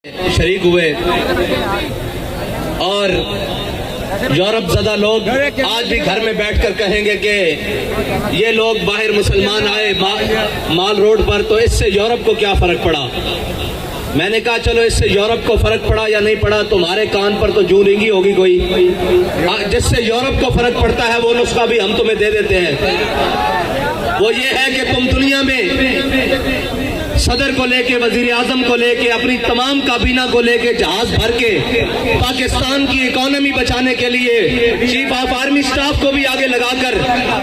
شریک ہوئے اور یورپ زدہ لوگ آج بھی گھر میں بیٹھ کر کہیں گے کہ یہ لوگ باہر مسلمان آئے مال روڈ پر تو اس سے یورپ کو کیا فرق پڑا. میں نے کہا چلو اس سے یورپ کو فرق پڑا یا نہیں پڑا, تمہارے کان پر تو جو رنگی ہوگی کوئی. جس سے یورپ کو فرق پڑتا ہے وہ نسخہ بھی ہم تمہیں دے دیتے ہیں. وہ یہ ہے کہ تم دنیا میں صدر کو لے کے, وزیر اعظم کو لے کے, اپنی تمام کابینہ کو لے کے جہاز بھر کے پاکستان کی اکانومی بچانے کے لیے چیف آف آرمی سٹاف کو بھی آگے لگا کر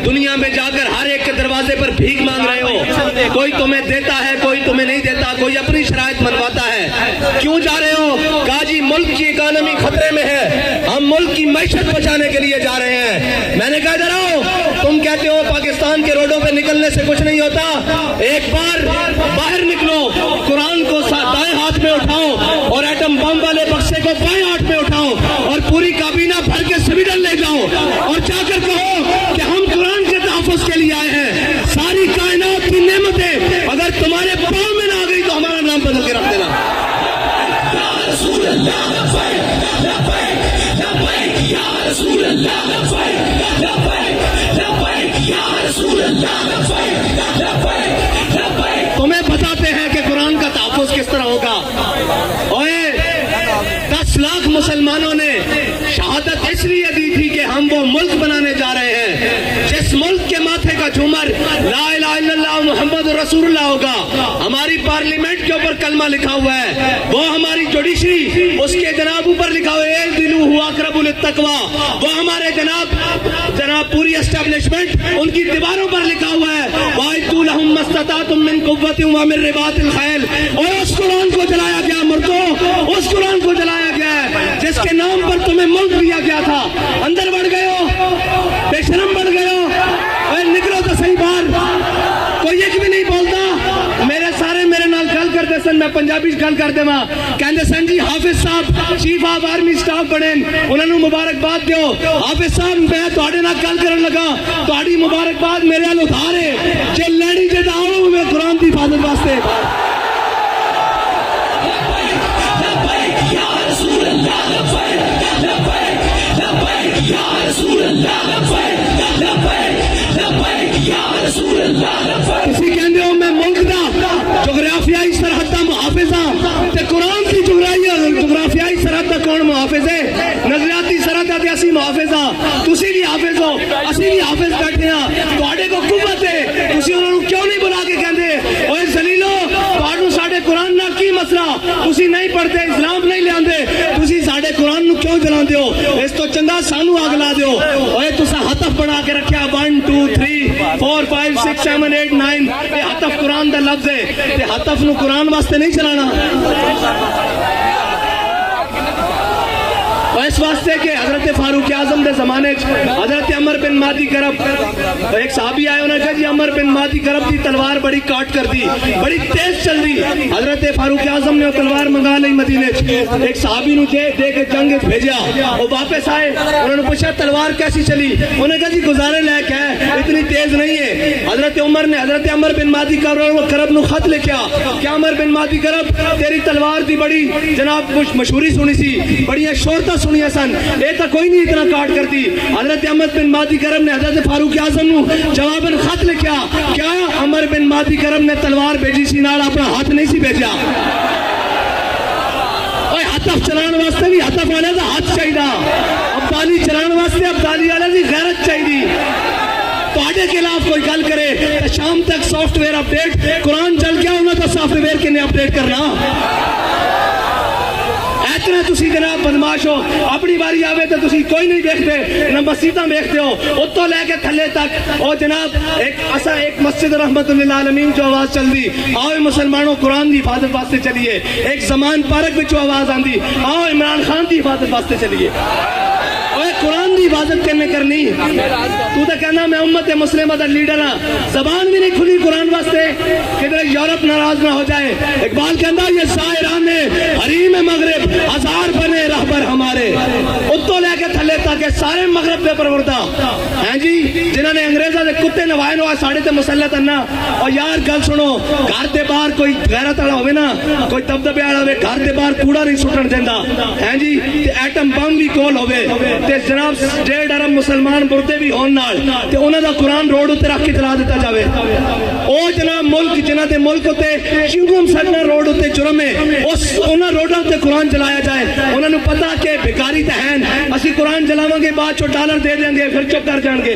دنیا میں جا کر ہر ایک کے دروازے پر بھیک مانگ رہے ہو. کوئی تمہیں دیتا ہے, کوئی تمہیں نہیں دیتا, کوئی اپنی شرائط منواتا ہے. کیوں جا رہے ہو؟ کہا جی ملک کی اکانومی خطرے میں ہے, ہم ملک کی معیشت بچانے کے لیے جا رہے ہیں. میں نے کہا ادھر آؤ, تم کہتے ہو پاکستان کے روڈوں پہ نکلنے سے کچھ نہیں ہوتا, ایک بار باہر نکلو, قرآن کو دائیں ہاتھ میں اٹھاؤ اور ایٹم بم والے بکسے کو بائیں ہاتھ میں اٹھاؤ اور پوری کابینہ بھر کے سویڈن لے جاؤ اور جا کر کہو کہ ہم قرآن کے تحفظ کے لیے آئے ہیں. ساری کائنات کی نعمتیں اگر تمہارے پاؤں میں نہ آ گئی تو ہمارا نام بدل کے رکھ دینا. یا رسول اللہ لبیک لبیک لبیک یا رسول اللہ لبیک لبیک لبیک یا رسول اللہ لبیک لبیک لبیک. تمہیں بتاتے ہیں کہ قرآن کا تحفظ کس طرح ہوگا. اوئے 10 لاکھ مسلمانوں نے شہادت اس لیے دی تھی کہ ہم وہ ملک بنانے جا رہے ہیں جس ملک کے ماتھے کا جھومر لا الہ الا اللہ محمد رسول اللہ ہوگا. ہماری پارلیمنٹ کے اوپر کلمہ لکھا ہوا ہے, وہ ہماری جوڈیشری اس کے جناب اوپر لکھا ہوا ہے دلو ہوا اقرب للتقوی, وہ ہمارے جناب پوری اسٹیبلشمنٹ ان کی دیواروں پر لکھا ہوا ہے وَأَعِدُّوا لَهُم مَّا اسْتَطَعْتُم مِّن قُوَّةٍ وَمِن رِّبَاطِ الْخَيْلِ. اور اس قرآن کو جلایا گیا مردوں, اس قرآن کو جلایا گیا ہے جس کے نام پر تمہیں ملک دیا گیا تھا. اندر بڑھ گئے ہو, بے شرم بڑھ گئے ہو, اے نکلو تو صحیح باہر. کوئی ایک بھی نہیں بولتا. میرے نال گل کرتے سن, میں پنجابی گل کر دے ماں کہندے سن جی حافظ صاحب چیف آف آرمی سٹاف بنے, انہوں نے مبارکباد دیو. حافظ صاحب میں تواڈے نال گل کرن لگا, تواڈی مبارکباد میرے نال ادھار ہے جے لڑی جے آؤ میں قرآن دی حفاظت واسطے. یا رسول اللہ لبیک لبیک لبیک یا رسول اللہ لبیک لبیک لبیک یا رسول اللہ لبیک. کسی کہندے ہو میں ملک دا جغرافیائی سرحد دا محافظ ہاں تے قرآن کی جغرافیائی سرحد دا کون محافظ ہے؟ نظریاتی سرحد دا تے اسی محافظ ہاں, تسی بھی حافظ ہو, اسی بھی حافظ بیٹھے ہاں. تواڈے کو قوت ہے, تسی انہاں نوں کیوں نہیں بلا کے کہندے اوے ذلیلو تواڈوں ساڈے قرآن نال کی مسئلہ, تسی نہیں پڑھتے, اسلام نہیں لیاندے, تسی ساڈے قرآن نوں کیوں جلاندے ہو؟ اس تو چنگا سانو اگ لا دیو. اوے تساں ہتف بنا کے رکھیا 1 2 3 4 5 6 7 8 9 یہ ہتف قرآن دا لفظ ہے تے ہتف نو قرآن واسطے نہیں چلانا. اس واسطے کہ حضرت فاروق اعظم دے زمانے حضرت عمر بن مہدی کرب ایک صحابی آئے, انہوں نے کہا جی عمر بن مہدی کرب دی تلوار بڑی کاٹ کر دی, بڑی تیز چل دی. حضرت فاروق اعظم نے وہ تلوار منگا لی مدینے, ایک صحابی نو دے کے جنگ بھیجا, وہ واپس آئے, انہوں نے پوچھا تلوار کیسی چلی, انہوں نے کہا جی گزارے لائق ہے, اتنی تیز نہیں ہے. حضرت عمر نے حضرت عمر بن مہدی کرب نو خط لکھا کہ عمر بن مہدی کرب تیری تلوار دی بڑی جناب مشہوری سنی سی, بڑی شہرت سنی سن, اے تا کوئی نہیں اتنا کاٹ کر دی. حضرت عمر بن مہدی کرب نے حضرت فاروق اعظم نو جواباً خط لکھا, کیا عمر بن مہدی کرب نے تلوار بھیجی سی نال اپنا ہاتھ نہیں سی بھیجا. اوے ہتف چلان واسطے بھی ہتف والے دا ہاتھ چاہیدا, ابدالی چلان واسطے ابدالی والے دی غیرت چاہیدی. تواڈے خلاف کوئی گل کرے تے شام تک سافٹ ویئر اپڈیٹ, قرآن چل گیا انہاں تو سافٹ ویئر کنے اپڈیٹ کرنا. اتنا تسی جناب بدماش ہو, اپنی باری آوے تو تسی کوئی نہیں دیکھتے, نہ مسجداں دیکھتے ہو, اتوں لے کے تھلے تک. او جناب ایک مسجد رحمت للعالمین جو آواز چل دی, آؤ مسلمانوں قرآن دی حفاظت واسطے چلیے. ایک زمان پارک وچوں آواز آندی, آؤ عمران خان دی حفاظت واسطے چلیے. قرآن دی حفاظت کرنے کرنی, تو تے کہنا میں امت مسلمہ دا لیڈر ہاں, زبان بھی نہیں کھلی قرآن واسطے, کدھر یورپ ناراض نہ ہو جائے. اقبال کہندا یہ زائران حریم مغرب ہزار بنے رہبر ہمارے, اتوں لے کے تھلے تک سارے مغرب دے پروردہ ہیں جی, جنہوں نے انگریزاں دے تے کتے نوائے نو ساڑے تے مسلط انا. اور یار گل سنو, گھر دے باہر کوئی غیرت والا ہوئے نا, کوئی دبدبے والا ہوئے, گھر دے باہر کوڑا نہیں سٹن دیندا ہیں جی, تے ایٹم بم بھی کول ہوئے تے جناب 1.5 ارب مسلمان مردے بھی ہون نال تے انہاں دا قرآن روڈ تے رکھ کے چلا دیتا جاوے. او جناب ملک جنہاں دے ملک تے چنگم سڑنا روڈ تے جرم ہے, اس انہاں روڈاں تے قرآن چلایا جائے. انہاں نوں پتہ کہ بھکاری تے ہیں, اسی قرآن چلاواں گے بعد چوں ڈالر دے دیں گے پھر چپ کر جان گے.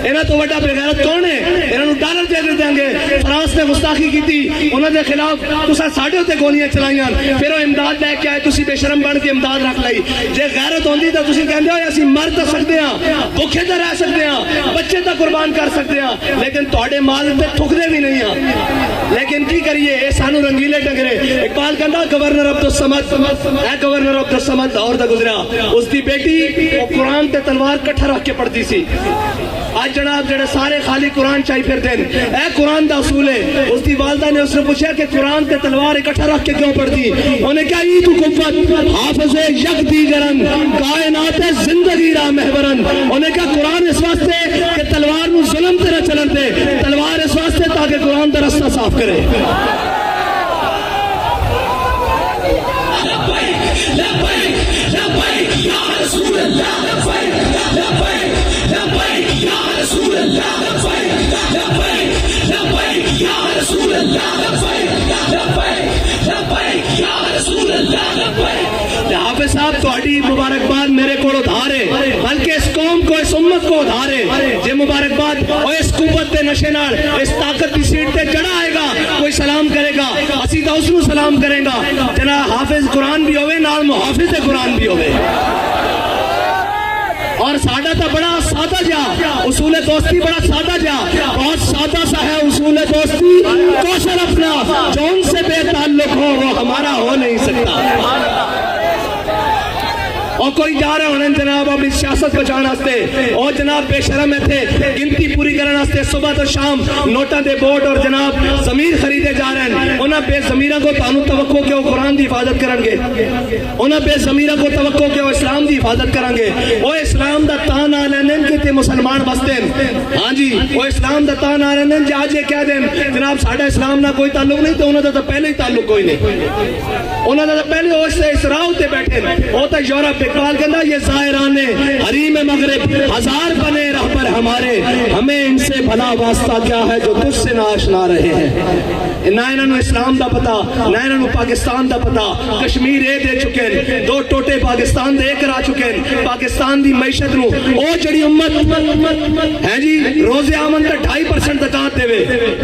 انہاں تو وڈا بے غیرت کون ہے؟ انہاں نوں ڈالر دے دیں گے. فرانس نے گستاخی کیتی, انہاں دے خلاف تساں ساڈے تے گولیاں چلائیاں, پھر وہ امداد لے کے آئے, تسی بے شرم بن کے امداد رکھ لئی. جے غیرت ہوندی تے تسی کہندے ہو اسی مر تے سکدے ہاں, بھوکے تے رہ سکدے ہاں, بچے تے قربان کر سکدے ہاں, لیکن تواڈے مال تے ٹھکدے بھی نہیں ہاں. لیکن کی کریے, اے سانو رنگیلے ڈنگرے. اقبال کہندا گورنر عبدالصمد, اے گورنر عبدالصمد لاہور دا گزرا, اس دی بیٹی وہ قرآن تے تلوار کٹھا رکھ کے پڑھتی سی. آج جناب جڑے سارے خالی قرآن چاہی پھر دین, اے قرآن دا اصول ہے. اس دی والدہ نے اس نے پوچھا کہ قرآن تے تلوار اکٹھا رکھ کے کیوں پڑھتی؟ انہیں کہا ای تو قوت حافظ یک دیگرن کائنات زندگی را محورن. انہیں کہا قرآن اس واسطے کہ تلوار نو ظلم تے نہ چلن دے, تلوار اس واسطے تاکہ قرآن دا رستہ صاف کرے. حافظ صاحب تہاڈی مبارکباد میرے کو ادھار ہے, بلکہ اس قوم کو اس امت کو ادھار ہے. جے مبارکباد اور اس قوت دے نشے نال اس طاقت دی سیٹ تے چڑھا آئے گا, کوئی سلام کرے گا, اسی تو اس نو سلام کریں گا. جناب حافظ قرآن بھی ہوئے نال محافظ قرآن بھی ہوئے. اور سادہ تا بڑا سادہ جا اصول دوستی, بڑا سادہ جا, بہت سادہ سا ہے اصول دوستی. کوشل اپنا جو ان سے بے تعلق ہو وہ ہمارا ہو نہیں سکتا. اور کوئی جا رہے ہونے جناب اپنی سیاست بچانا ہستے, اور جناب بے شرم ہے تھے گنتی پوری کرنا ہستے صبح تو شام نوٹاں دے بورڈ اور جناب ضمیر خریدے جا رہے ہیں. انہاں بے ضمیرہ کو تانوں توقع کہ وہ قرآن دی حفاظت کرن گے, انہاں بے ضمیرہ کو توقع کہ وہ اسلام دی حفاظت کرن گے. وہ اسلام دا تان آ لینن کہ تے مسلمان بستے ہیں. ہاں جی, وہ اسلام دا تان آ لینن جے آج یہ کہہ دیں جناب ساڈا اسلام نہ کوئی تعلق نہیں, تو انہاں دا تو پہلے ہی تعلق کوئی نہیں. انہاں دا تو پہلے اس راہ تے بیٹھے ہیں, وہ تو یورپ. اقبال کہندا یہ زائران حریم مغرب ہزار بنے رہبر ہمارے, ہمیں ان سے بھلا واسطہ کیا ہے جو تجھ سے نہ آشنا رہے ہیں. نہ انہوں اسلام دا پتا, نہ انہوں پاکستان دا پتا. کشمیر اے دے چکے ہیں, 2 ٹوٹے پاکستان دے کرا چکے ہیں. پاکستان دی معیشت نو او جڑی امت ہے جی روز آمن تے 2.5% زکات دے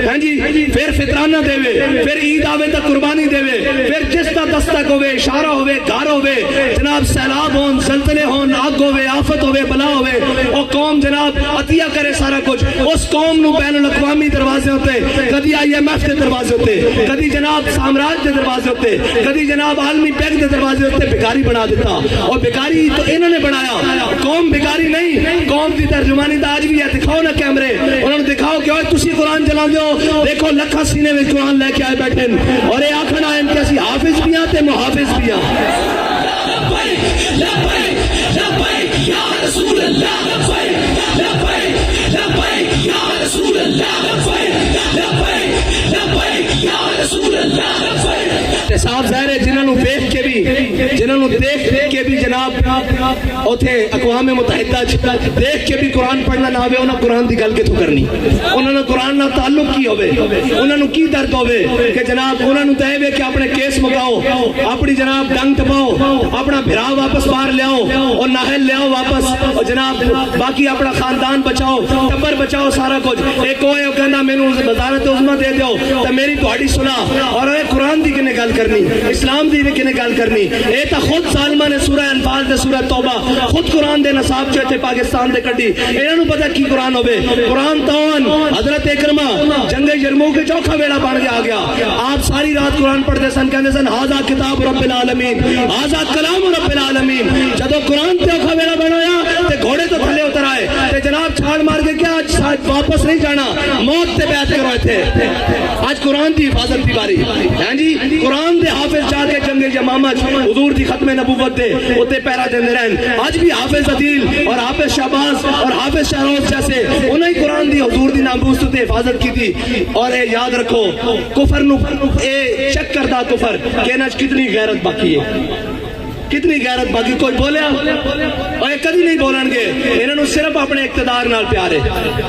ہیں جی, پھر فطرانہ دے, پھر عید آوے تے قربانی دے, پھر جس دا دستک ہوے, اشارہ ہوے, گھر ہوے, جناب سیلاب ہون, زلزلے ہون, آگ ہوے, آفت ہوے, بلا ہوے, او قوم جناب عطیہ کرے سارا کچھ. اس قوم نو بین الاقوامی دروازے ہوتے, کدی IMF دے دروازے ہوتے, کدی جناب سامراج دے دروازے ہوتے, کدی جناب عالمی بینک دے دروازے ہوتے, بھکاری بنا دیتا. اور بھکاری تو انہوں نے بنایا, قوم بھکاری نہیں. قوم دی ترجمانی دا آج بھی ہے, دکھاؤ نا کیمرے, انہوں نے دکھاؤ کہ تسی قرآن چلا دیو, دیکھو لکھا سینے میں قرآن لے کے آئے بیٹھے, اور یہ آخر آئے کہ اسی حافظ بھی ہیں تے محافظ بھی ہیں. صاحب ظاہر ہے جنہوں دیکھ کے بھی جناب اوتھے اقوام متحدہ دیکھ کے بھی قرآن پڑھنا نہ ہوئے, انہوں قرآن دی گل کتوں کرنی, انہوں نے قرآن نہ تعلق کی ہوئے, انہوں نے کی درد ہوئے کہ جناب انہوں نے دے ہوئے کہ اپنے کیس مکاؤ, اپنی جناب ڈنگ ٹپاؤ, اپنا بھرا واپس باہر لے آؤ, اور ناہل لے آؤ واپس, اور جناب باقی اپنا خاندان بچاؤ, ٹبر بچاؤ, سارا کچھ. ایک ہوئے کہنا مینوں وزارت عظمیٰ دے دیو تو میری تہاڈی سنا. اور اے قرآن دی کنے گل کرنی, اسلام دی کنے گل کرنی. اے تا خود ظالماں نے سورہ انفال تے سورہ توبہ خود قرآن دے نصاب چ پاکستان دے کڈی. انہاں نوں پتہ کی قرآن ہوے, قرآن تون حضرت اکرمہ جنگ یرموک کے چوکھا ویلا بن کے آ گیا. آپ ساری رات قرآن پڑھتے سن, کہندے سن ھذا کتاب رب العالمین, ھذا کلام رب العالمین. جدوں قرآن چوکھا ویلا بنایا تے گھوڑے تو تھلے اتر آئے تے جناب چھال مار کے کیا ساتھ واپس نہیں جانا, موت تے بیعت کروائے تھے. آج قرآن دی حفاظت دی باری, ہاں جی قرآن دے حافظ جا کے جنگ یمامت حضور دی ختم نبوت دے اتے پیرا دے رہن. آج بھی حافظ عدیل اور حافظ شہباز اور حافظ شہروز جیسے انہیں قرآن دی حضور دی ناموس تے حفاظت کی تھی. اور اے یاد رکھو کفر نو اے چیک کردا کفر کہ انہاں کتنی غیرت باقی ہے, کتنی غیرت باقی. کوئی بولیا اور یہ کدی نہیں بولن گے, انہوں نے صرف اپنے اقتدار نال پیار ہے.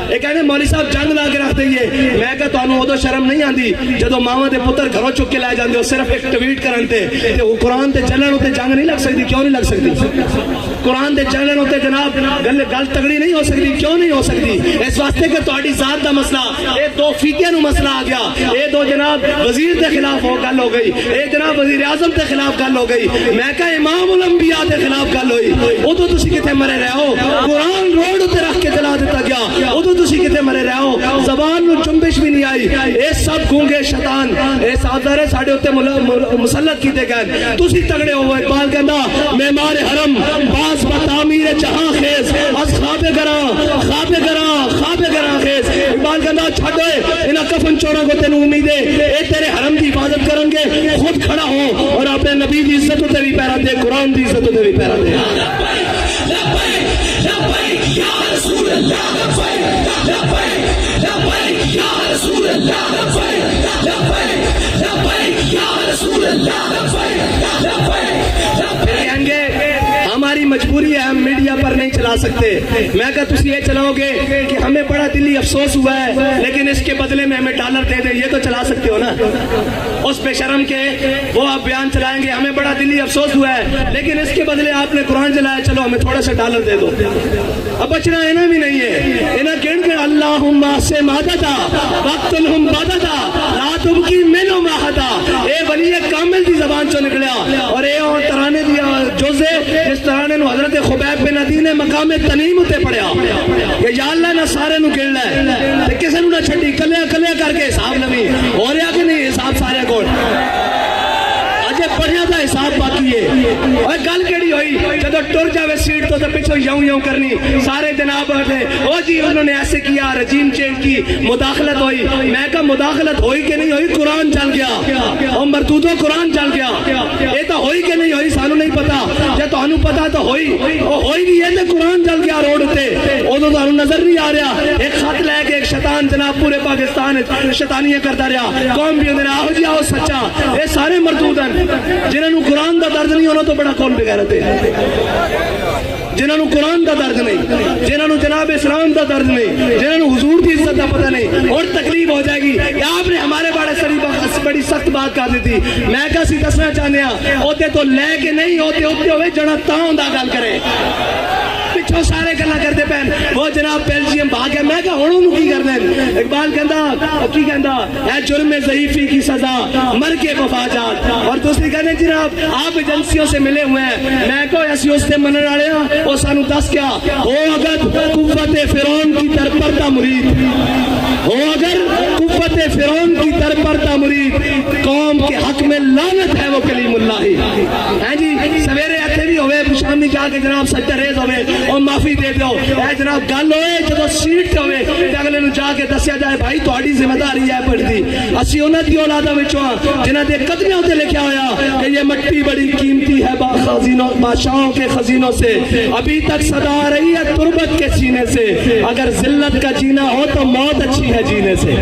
یہ کہنے مولوی صاحب جنگ لا کے رکھ دئیے, میں کہا تانوں ادو شرم نہیں آندی جدو ماواں دے پتر گھروں چک کے لے جاندے ہو صرف ایک ٹویٹ کرن تے قرآن تے چلن ہوتے جنگ نہیں لگ سکتی. کیوں نہیں لگ سکتی؟ قرآن تے چلن ہوتے جناب گل تگڑی نہیں ہو سکتی. کیوں نہیں ہو سکتی؟ اس واسطے کہ تہاڈی ذات دا مسئلہ, اے دو فیتیاں نو مسئلہ آ گیا, اے دو جناب وزیر دے خلاف ہو گل ہو گئی, اے جناب وزیر اعظم دے خلاف گل ہو گئی, میں کہا امام الانبیاء دے خلاف گل ہوئی. ادو تسی کتے مرے رہے ہو؟ قرآن روڈ تے رکھ کے جلا دیتا گیا, ادو تسی کتے مرے رہے ہو؟ زبان نو چنبش بھی نہیں آئی. اے سب گونگے شیطان اے سادارے ساڈے اوتے مسلط کیتے گئے. تسی تگڑے ہو. اقبال کہندا معمار حرم باز بتعمیر جہاں خیز از خواب گراں خواب گراں خواب گراں خیز. اقبال کہندا چھڈ انہاں کفن چوراں کو تینوں امید ہے اے تیرے حرم دی حفاظت کرن گے, خود کھڑا ہو اور اپنے نبی دی عزت تے بھی پیرا دے, قرآن دی عزت تے بھی پیرا دے. کہیں گے ہماری مجبوری ہے, ہم میڈیا پر نہیں چلا سکتے. میں کہا تسی یہ چلاؤ گے کہ ہمیں بڑا دلی افسوس ہوا ہے لیکن اس کے بدلے میں ہمیں ڈالر دے دیں, یہ تو چلا سکتے ہو نا. اس بے شرم کے وہ آپ بیان چلائیں گے ہمیں بڑا دلی افسوس ہوا ہے لیکن اس کے بدلے آپ نے قرآن چلایا, چلو ہمیں تھوڑا سا ڈالر دے دو. اب بچنا اینا بھی نہیں ہے. انہاں کہن کہ اللہم سے مادتا وقتلہم بادتا لا تبکی منو ماہتا. اے ولی کامل دی زبان چو نکلیا اور اے ترانے دیا جوزے جس ترانے نو حضرت خبیب بن عدی نے مقام تنیم تے پڑھیا کہ یا اللہ نہ سارے نو گن لے تے کسے نو نہ چھڈی, کلیا کلیا کر کے حساب لوی. ہو رہا کہ نہیں حساب سارے کول؟ اجے پڑھیا دا حساب باقی ہے. اور گل کیڑی ہوئی جدو ٹر جاوے سیٹ تو پیچھے یوں یوں کرنی سارے جناب او جی انہوں نے ایسے کیا, رجیم چینج کی, مداخلت ہوئی. میں کہا مداخلت ہوئی کہ نہیں ہوئی؟ قرآن چل گیا اور مردودوں قرآن چل گیا. یہ تو ہوئی کہ نہیں ہوئی سانو نہیں پتا, جب تانوں پتا تو ہوئی بھی ہے تو قرآن چل گیا روڈ تے. ادو تانوں نظر نہیں آ رہا ایک خط لے کے ایک شیطان جناب پورے پاکستان شیطانیاں کرتا رہا, قوم بھی اندر آہو جی آہو سچا. یہ سارے مردود ہیں جنہوں نے قرآن دا درد نہیں ہونا تو بڑا کون بغیرت ہے. جنہوں نے قرآن دا درد نہیں, جنہوں نے جناب اسلام دا درد نہیں, جنہوں نے حضور کی عزت دا پتہ نہیں, اور تکلیف ہو جائے گی کہ آپ نے ہمارے بڑی سخت بات کر دی تھی. میں کہا سی دسنا چاہنے ہیں ہوتے تو لے کے نہیں ہوتے ہوئے جنا تاؤں دا گل کرے. پچھو سارے گلا کرتے پہن وہ جناب بیلجیم بھاگ گئے. میں کہا ہونوں نو کی کر دیں؟ اقبال کہندا کی کہندا ہے جرم ضعیفی کی سزا مر کے مفاجات. اور دوسری کہنے جناب آپ ایجنسیوں سے ملے ہوئے ہیں. میں کہو ایسی اس سے منن والے ہیں وہ سانو دس کیا ہو اگر قوت فرعون کی در پردہ مرید, ہو اگر قوت فرعون کی در پردہ مرید, قوم کے حق میں لعنت ہے وہ کلیم اللہ ہی. ہیں جی سویرے ایتھے بھی ہوئے شامی جا کے جناب سجدہ ریز ہوئے اور معافی دے دو. اے جناب گل ہوئے جدو سیٹ تے ہوئے تے اگلے نو جا کے دسیا جائے بھائی تہاڈی ذمہ داری ہے پڑھدی. اسی انہاں دی اولاداں وچوں جنہاں دے قدمیاں تے لکھیا ہویا کہ یہ مٹی بڑی قیمتی ہے خزینوں بادشاہوں کے خزینوں سے, ابھی تک صدا آ رہی ہے تربت کے سینے سے, اگر ذلت کا جینا ہو تو موت اچھی ہے جینے سے.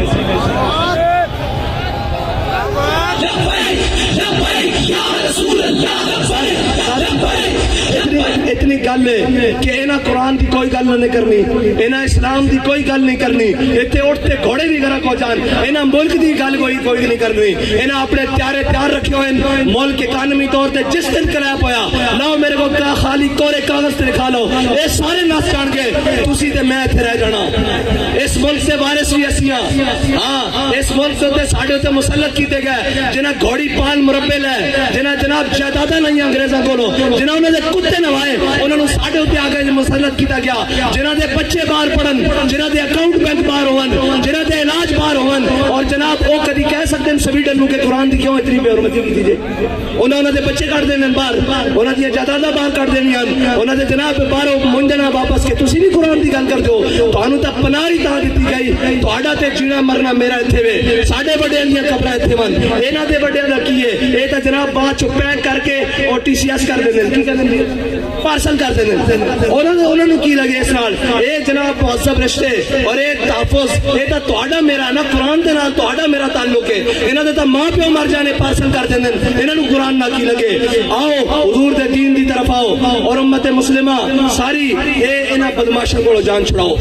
اتنی گل ہے کہ انہاں قرآن دی کوئی گل نہیں کرنی, انہاں اسلام دی کوئی گل نہیں کرنی. اتنے اٹھتے گھوڑے بھی گرک ہو جان, انہاں ملک دی گل کوئی نہیں کرنی. انہاں اپنے تیار رکھے ہوئے ملک اکانومی طور تے جس دن کریپ ہویا لاؤ میرے کو خالی کورے کاغذ تے لکھا لو, اے سارے نس جان گے تسی تے میں اتنے رہ جانا. اس ملک سے وارث بھی اسیاں, ہاں اس ملک سے ساڈے تے مسلط کیتے گئے جنہاں گھوڑی پال مربے لے, جنہاں جناب جائیداداں نہیں انگریزاں کولوں, جنہاں انہاں دے کتے نوائے انہوں نے ساڈے اوتے آ کے مسلط کیتا گیا. جنہاں دے بچے باہر پڑھن, جنہاں دے اکاؤنٹ بینک باہر ہون, جنہاں دے علاج باہر ہون, اور جناب وہ کدی کہہ سکتے ہیں سویڈن نو کہ قرآن دی کیوں اتنی بے حرمتی کی جے؟ انہاں دے بچے کٹ دینے باہر, انہاں دی جائیداداں باہر کٹ دینے دینی انہوں نے جناب بارو منجنا واپس کے تسی بھی قرآن دی گل کر دو تانوں تے پناہی تا دتی گئی تہاڈا تے جینا مرنا میرا ایتھے وے ساڈے بڑیاں دیاں قبراں ایتھے ون انہاں دے بڑیاں دا کی ہے اے تا جناب بعد چ پیک کر کے او ٹی سی ایس کر دیندے کی کر دیندے پارسل کر دیندے انہوں نے کی لگے اس نال اے جناب مہذب رشتے اور اے تحفظ اے تا تہاڈا میرا نا قرآن دے نال تہاڈا میرا تعلق ہے انہاں دے تا ماں پیو مر جانے پارسل کر دیندے انہاں نوں قرآن نہ کی لگے آؤ حضور دے دین دی طرف آؤ اور امت مسلمہ ساری اے انہاں بدماشاں کولوں جان چھڑاؤ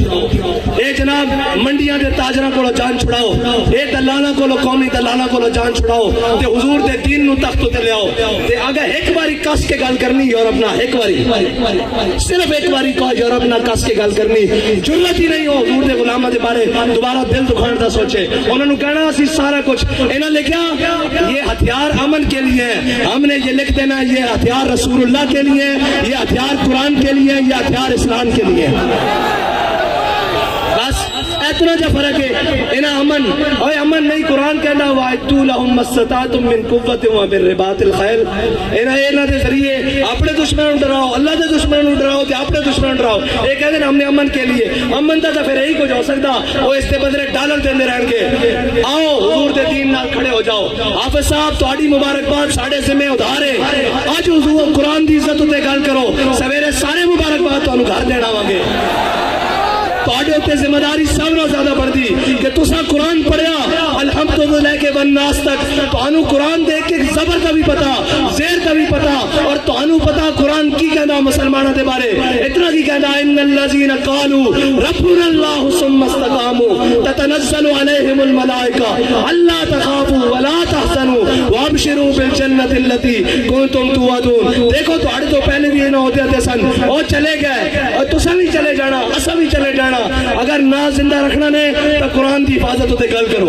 اے جناب منڈیاں دے تاجراں کولوں جان چھڑاؤ اے دلالاں کولوں قومی دلالاں کولوں جان چھڑاؤ تے حضور دے دین نوں تخت تے لے آؤ تے اگر ایک باری کس کے گل کرنی یورپ نہ ایک باری صرف ایک باری کو یورپ نہ کس کے گل کرنی ضرورت ہی نہیں ہو حضور دے غلاماں دے بارے دوبارہ دل دکھان دا سوچے انہوں نے کہنا اسی سارا کچھ انہاں لکھیا یہ ہتھیار امن کے لیے ہے ہم نے یہ لکھ دینا یہ ہتھیار رسول اللہ کے لیے یہ ہتھیار قرآن کے لیے یہ ہتھیار اسلام کے لیے بس اتنا جا فرق ہے انہاں امن اوے امن نہیں قرآن کہنا وَاعِدُّوا لَهُم مَّا اسْتَطَعْتُم مِّن قُوَّةٍ وَمِن رِّبَاطِ الْخَيْلِ انہاں دے ذریعے اپنے دشمنوں ڈراؤ اللہ دے دشمنوں ڈراؤ تے اپنے دشمنوں ڈراؤ یہ کہتے ہیں ہم نے امن کے لیے امن دا تے پھر یہی کچھ ہو سکتا وہ اس کے بدلے ڈالر دیندے رہن گے آؤ حضور دے دین نال کھڑے ہو جاؤ حافظ صاحب تہاڈی مبارکباد ساڈے ذمہ ادھار ہے اج حضور قرآن دی عزت تے گل کرو سویرے سارے مبارکباد تانوں گھر دین آواں گے تہاڈے تے ذمہ داری سب نال زیادہ بڑھدی کہ تساں قرآن پڑھیا الحمدللہ کے والناس تک تانوں قرآن دیکھ کے زبر دا بھی پتا زیر دا بھی پتا اور تانوں پتا قرآن کی کہندا مسلماناں دے بارے اتنا کی کہندا ان الذين قالوا ربنا الله ثم استقاموا تتنزل عليهم الملائکہ الا تخافوا ولا تحزنوا وابشروا بالجنة التي كنتم توعدون دیکھو تہاڈے تو پہلے بھی نہ ہوتے تھے سن او چلے گئے اور تساں بھی چلے جانا اساں بھی چلے جانا اگر نہ زندہ رکھنا نے تو قرآن دی حفاظت تے گل کرو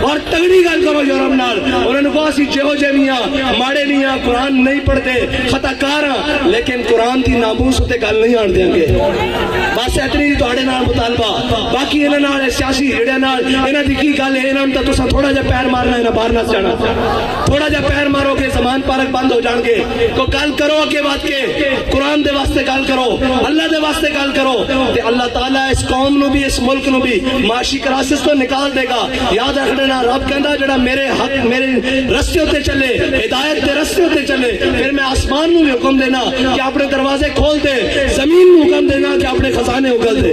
اور تگڑی گل کرو یورپ نال انہوں نے کہا سی جہو جے میاں ماڑے میاں قرآن نہیں پڑھتے خطا کار لیکن قرآن دی ناموس تے گل نہیں آن دیں گے بس اتنی تہاڈے نال مطالبہ باقی انہاں نال سیاسی ہیڑیاں نال انہاں دی کی گل ہے انہاں تے تساں تھوڑا جہا پیر مارنا ہے نہ باہر نہ جانا تھوڑا جہا پیر مارو گے زمان پارک بند ہو جان گے تو گل کرو اگے بات کے قرآن دے واسطے گل کرو اللہ دے واسطے گل کرو تے اللہ تعالیٰ اس قوم نو بھی اس ملک نو بھی معاشی کرائسس تو نکال دے گا یاد رکھنا رب کہندا جڑا میرے حق میرے رستے تے چلے ہدایت دے رستے تے چلے پھر میں آسمان نو بھی حکم دینا کہ اپنے دروازے کھول دے زمین نو حکم دینا کہ اپنے خزانے اگل دے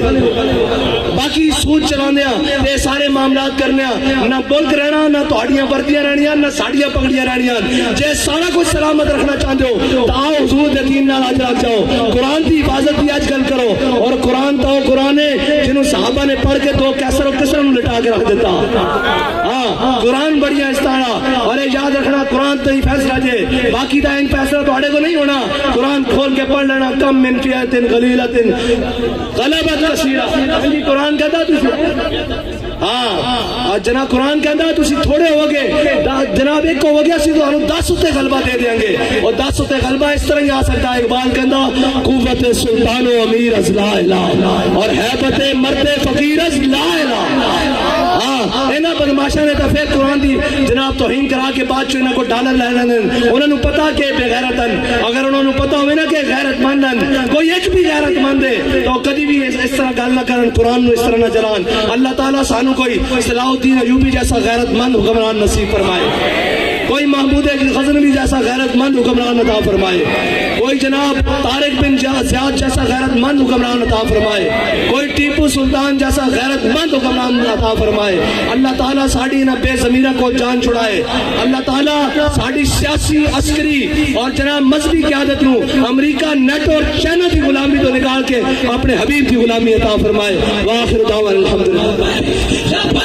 باقی سود چلاندیاں تے سارے معاملات کرنیاں نہ ملک رہنا نہ تہاڈیاں وردیاں رہنیاں نہ ساڈیاں پگڑیاں رہنیاں جے سارا کچھ سلامت رکھنا چاہندے ہو تو آؤ حضور دے دین نال اج رکھ جاؤ قرآن دی حفاظت دی اج گل کرو اور قرآن تو قرآن ہے جنہوں صحابہ نے پڑھ کے دو کیسر و کسر لٹا کے رکھ دیتا ہاں قرآن بڑھیا استعارہ اور یاد رکھنا قرآن تو ہی فیصلہ جے باقی دا ان فیصلہ تو آڑے کو نہیں ہونا قرآن کھول کے پڑھ لینا کم من فیات غلیلت غلبت کثیرہ قرآن کہتا تجھے ہاں جناب قرآن کہتا تسی تھوڑے ہو گے جناب ایک ہو گیا سی تو 10 اتے غلبہ دے دیں گے اور 10 اتے غلبہ اس طرح ہی آ سکتا ہے اقبال کہتا قوت سلطان و امیر از لا الہ اور حیبت مرد فقیر از لا الہ انہاں بدماشاں نے تو پھر قرآن دی جناب توہین کرا کے بعد چ انہاں کو ڈالر لے لینے انہاں نوں پتہ کہ بے غیرتن اگر انہاں نوں پتہ ہوے نا کہ غیرت مندن کوئی ایک بھی غیرت مند ہے تو کبھی بھی اس طرح گل نہ کرن قرآن نو اس طرح نہ جلان اللہ تعالیٰ سانو کوئی صلاح الدین ایوبی جیسا غیرت مند حکمران نصیب فرمائے کوئی محمود غزنوی جیسا غیرت مند حکمران عطا فرمائے کوئی جناب طارق بن زیاد جیسا غیرت مند حکمران عطا فرمائے کوئی ٹیپو سلطان جیسا غیرت مند حکمران عطا فرمائے اللہ تعالیٰ ساڑی نہ بے ضمیرہ کو جان چھڑائے اللہ تعالیٰ ساڑی سیاسی عسکری اور جناب مذہبی قیادت نو امریکہ نیٹ اور چائنا کی غلامی تو نکال کے اپنے حبیب کی غلامی عطا فرمائے وآخر دعوانا الحمدللہ